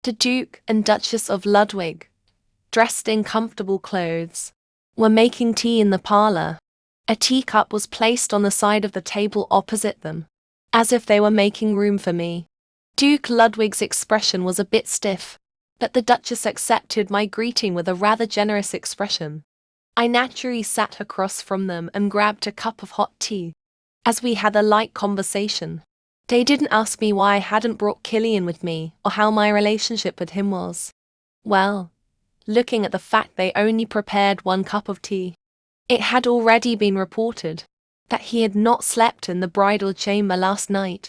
The Duke and Duchess of Ludwig, dressed in comfortable clothes, were making tea in the parlor. A teacup was placed on the side of the table opposite them, as if they were making room for me. Duke Ludwig's expression was a bit stiff, but the Duchess accepted my greeting with a rather generous expression. I naturally sat across from them and grabbed a cup of hot tea, as we had a light conversation. They didn't ask me why I hadn't brought Killian with me or how my relationship with him was. Well, looking at the fact they only prepared 1 cup of tea, it had already been reported that he had not slept in the bridal chamber last night.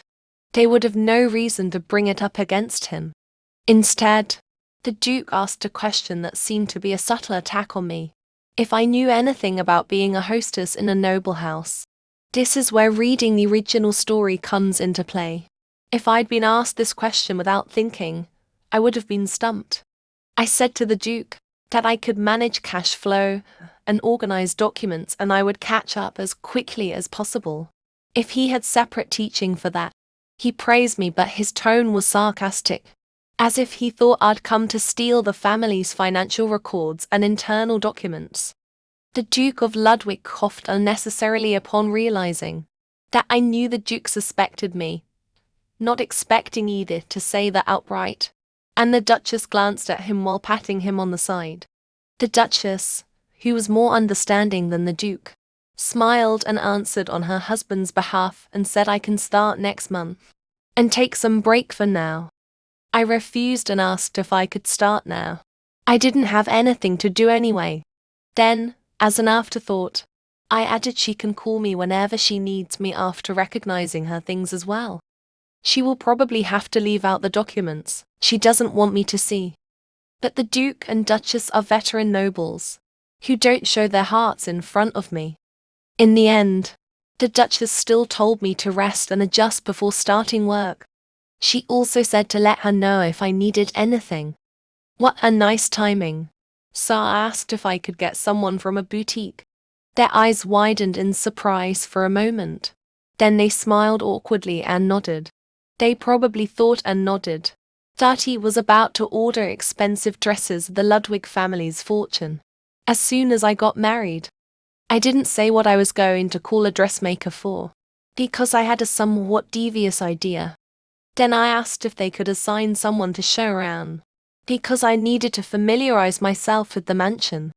They would have no reason to bring it up against him. Instead, the Duke asked a question that seemed to be a subtle attack on me. If I knew anything about being a hostess in a noble house. This is where reading the original story comes into play. If I'd been asked this question without thinking, I would have been stumped. I said to the Duke that I could manage cash flow and organize documents and I would catch up as quickly as possible. If he had separate teaching for that, he praised me, but his tone was sarcastic, as if he thought I'd come to steal the family's financial records and internal documents. The Duke of Ludwig coughed unnecessarily upon realizing that I knew the Duke suspected me, not expecting Edith to say that outright, and the Duchess glanced at him while patting him on the side. The Duchess, who was more understanding than the Duke, smiled and answered on her husband's behalf and said I can start next month and take some break for now. I refused and asked if I could start now. I didn't have anything to do anyway. Then, as an afterthought, I added she can call me whenever she needs me after recognizing her things as well. She will probably have to leave out the documents she doesn't want me to see. But the Duke and Duchess are veteran nobles, who don't show their hearts in front of me. In the end, the Duchess still told me to rest and adjust before starting work. She also said to let her know if I needed anything. What a nice timing. So I asked if I could get someone from a boutique. Their eyes widened in surprise for a moment. Then they smiled awkwardly and nodded. They probably thought and nodded that he was about to order expensive dresses, the Ludwig family's fortune. As soon as I got married, I didn't say what I was going to call a dressmaker for, because I had a somewhat devious idea. Then I asked if they could assign someone to show around, because I needed to familiarize myself with the mansion.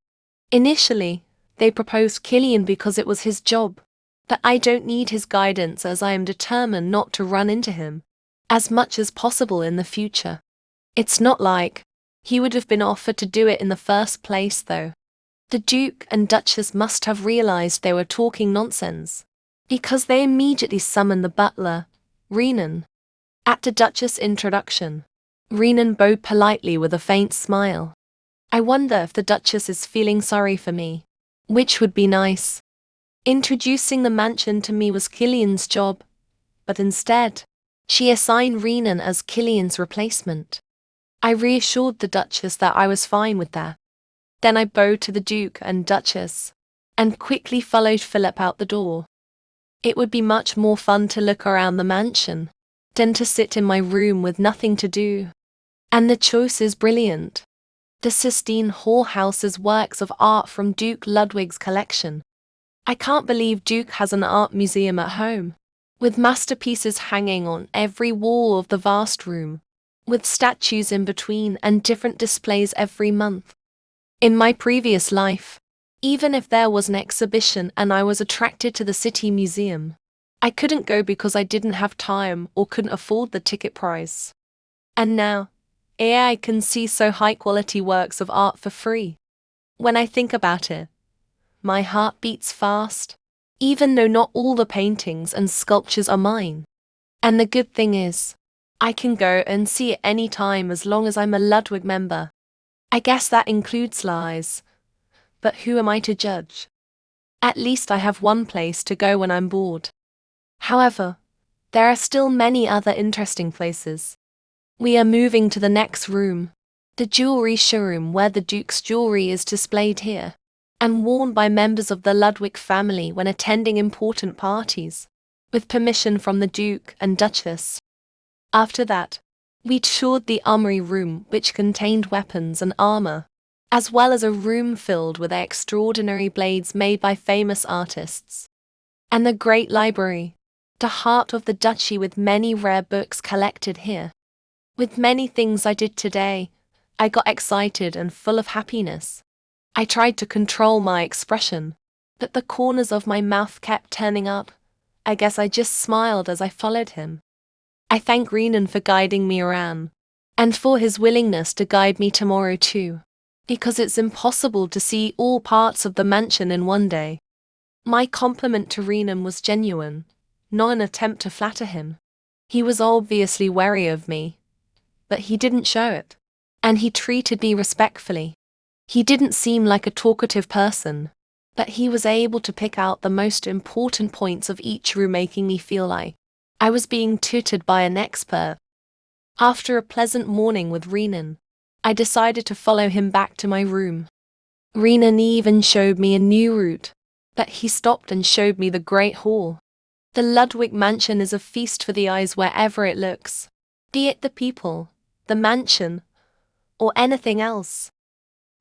Initially, they proposed Killian because it was his job, but I don't need his guidance as I am determined not to run into him as much as possible in the future. It's not like he would have been offered to do it in the first place though. The Duke and Duchess must have realized they were talking nonsense, because they immediately summoned the butler, Renan. At the Duchess' introduction, Renan bowed politely with a faint smile. I wonder if the Duchess is feeling sorry for me, which would be nice. Introducing the mansion to me was Killian's job, but instead, she assigned Renan as Killian's replacement. I reassured the Duchess that I was fine with that. Then I bowed to the Duke and Duchess, and quickly followed Philip out the door. It would be much more fun to look around the mansion than to sit in my room with nothing to do. And the choice is brilliant. The Sistine Hall houses works of art from Duke Ludwig's collection. I can't believe Duke has an art museum at home, with masterpieces hanging on every wall of the vast room, with statues in between and different displays every month. In my previous life, even if there was an exhibition and I was attracted to the city museum, I couldn't go because I didn't have time or couldn't afford the ticket price. And now, I can see so high-quality works of art for free. When I think about it, my heart beats fast, even though not all the paintings and sculptures are mine. And the good thing is, I can go and see it any time as long as I'm a Ludwig member. I guess that includes lies, but who am I to judge? At least I have one place to go when I'm bored. However, there are still many other interesting places. We are moving to the next room, the jewelry showroom where the Duke's jewelry is displayed here, and worn by members of the Ludwig family when attending important parties, with permission from the Duke and Duchess. After that, We toured the armory room, which contained weapons and armor, as well as a room filled with extraordinary blades made by famous artists. And the great library, the heart of the duchy with many rare books collected here. With many things I did today, I got excited and full of happiness. I tried to control my expression, but the corners of my mouth kept turning up. I guess I just smiled as I followed him. I thank Renan for guiding me around, and for his willingness to guide me tomorrow too, because it's impossible to see all parts of the mansion in one day. My compliment to Renan was genuine, not an attempt to flatter him. He was obviously wary of me, but he didn't show it, and he treated me respectfully. He didn't seem like a talkative person, but he was able to pick out the most important points of each room, making me feel like I was being tutored by an expert. After a pleasant morning with Renan, I decided to follow him back to my room. Renan even showed me a new route, but he stopped and showed me the Great Hall. The Ludwig mansion is a feast for the eyes wherever it looks, be it the people, the mansion, or anything else.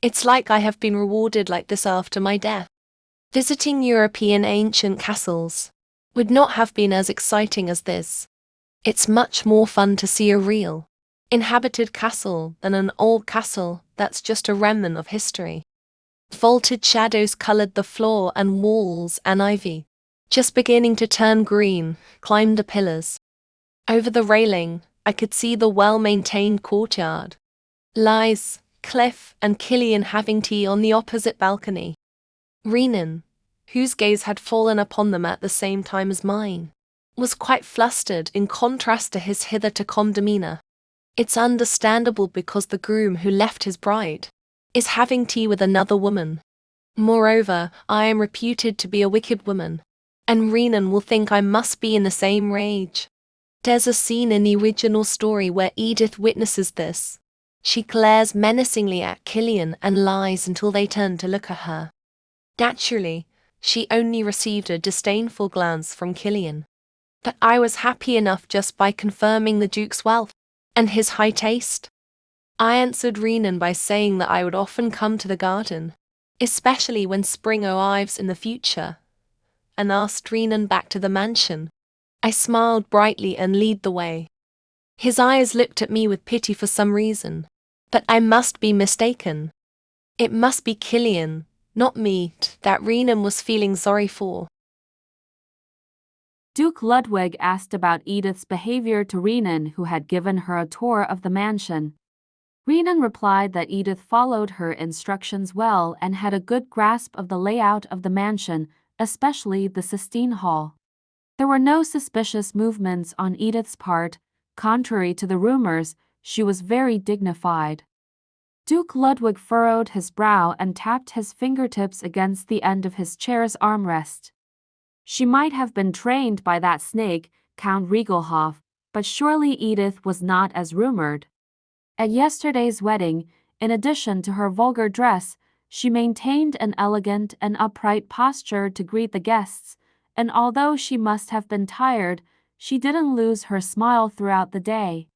It's like I have been rewarded like this after my death. Visiting European ancient castles would not have been as exciting as this. It's much more fun to see a real, inhabited castle than an old castle that's just a remnant of history. Vaulted shadows colored the floor and walls, and ivy, just beginning to turn green, climbed the pillars. Over the railing, I could see the well-maintained courtyard. Lizé, Cliff, and Killian having tea on the opposite balcony. Renan, whose gaze had fallen upon them at the same time as mine, was quite flustered in contrast to his hitherto calm demeanor. It's understandable because the groom who left his bride is having tea with another woman. Moreover, I am reputed to be a wicked woman, and Renan will think I must be in the same rage. There's a scene in the original story where Edith witnesses this. She glares menacingly at Killian and lies until they turn to look at her. Naturally, she only received a disdainful glance from Killian. But I was happy enough just by confirming the Duke's wealth and his high taste. I answered Renan by saying that I would often come to the garden, especially when spring arrives in the future, and asked Renan back to the mansion. I smiled brightly and led the way. His eyes looked at me with pity for some reason, but I must be mistaken. It must be Killian, not me, that Renan was feeling sorry for. Duke Ludwig asked about Edith's behavior to Renan, who had given her a tour of the mansion. Renan replied that Edith followed her instructions well and had a good grasp of the layout of the mansion, especially the Sistine Hall. There were no suspicious movements on Edith's part. Contrary to the rumors, she was very dignified. Duke Ludwig furrowed his brow and tapped his fingertips against the end of his chair's armrest. She might have been trained by that snake, Count Riegelhoff, but surely Edith was not as rumored. At yesterday's wedding, in addition to her vulgar dress, she maintained an elegant and upright posture to greet the guests, and although she must have been tired, she didn't lose her smile throughout the day.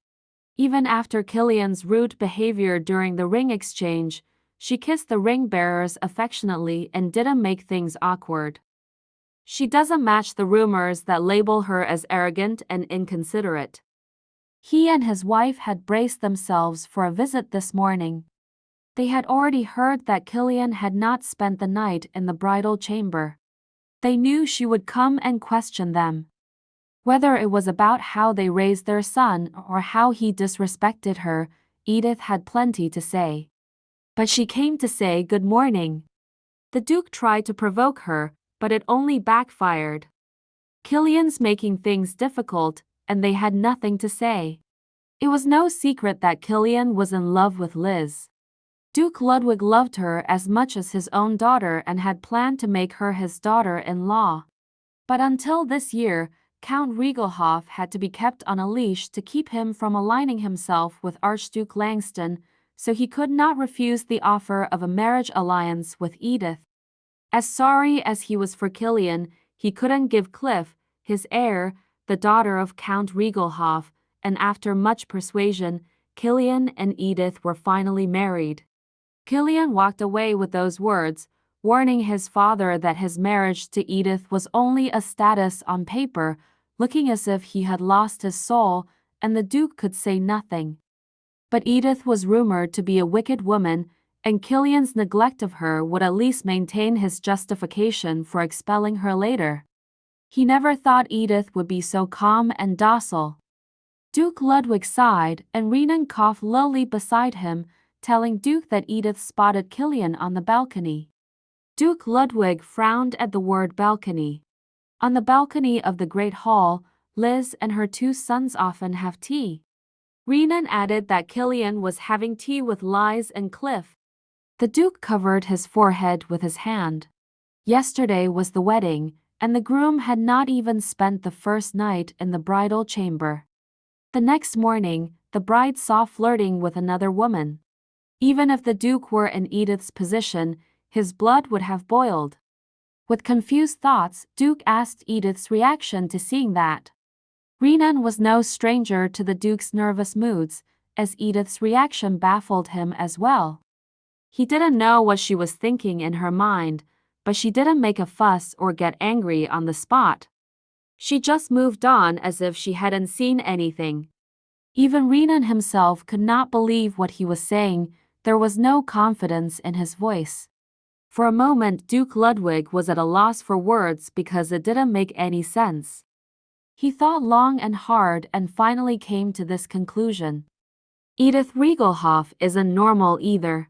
Even after Killian's rude behavior during the ring exchange, she kissed the ring bearers affectionately and didn't make things awkward. She doesn't match the rumors that label her as arrogant and inconsiderate. He and his wife had braced themselves for a visit this morning. They had already heard that Killian had not spent the night in the bridal chamber. They knew she would come and question them. Whether it was about how they raised their son or how he disrespected her, Edith had plenty to say. But she came to say good morning. The Duke tried to provoke her, but it only backfired. Killian's making things difficult, and they had nothing to say. It was no secret that Killian was in love with Liz. Duke Ludwig loved her as much as his own daughter and had planned to make her his daughter-in-law. But until this year, Count Riegelhoff had to be kept on a leash to keep him from aligning himself with Archduke Langston, so he could not refuse the offer of a marriage alliance with Edith. As sorry as he was for Killian, he couldn't give Cliff, his heir, the daughter of Count Riegelhoff, and after much persuasion, Killian and Edith were finally married. Killian walked away with those words, warning his father that his marriage to Edith was only a status on paper, looking as if he had lost his soul, and the Duke could say nothing. But Edith was rumored to be a wicked woman, and Killian's neglect of her would at least maintain his justification for expelling her later. He never thought Edith would be so calm and docile. Duke Ludwig sighed, and Renan coughed lowly beside him, telling Duke that Edith spotted Killian on the balcony. Duke Ludwig frowned at the word balcony. On the balcony of the Great Hall, Liz and her two sons often have tea. Renan added that Killian was having tea with Liz and Cliff. The Duke covered his forehead with his hand. Yesterday was the wedding, and the groom had not even spent the first night in the bridal chamber. The next morning, the bride saw flirting with another woman. Even if the Duke were in Edith's position, his blood would have boiled. With confused thoughts, Duke asked Edith's reaction to seeing that. Renan was no stranger to the Duke's nervous moods, as Edith's reaction baffled him as well. He didn't know what she was thinking in her mind, but she didn't make a fuss or get angry on the spot. She just moved on as if she hadn't seen anything. Even Renan himself could not believe what he was saying. There was no confidence in his voice. For a moment, Duke Ludwig was at a loss for words because it didn't make any sense. He thought long and hard and finally came to this conclusion. Edith Riegelhoff isn't normal either.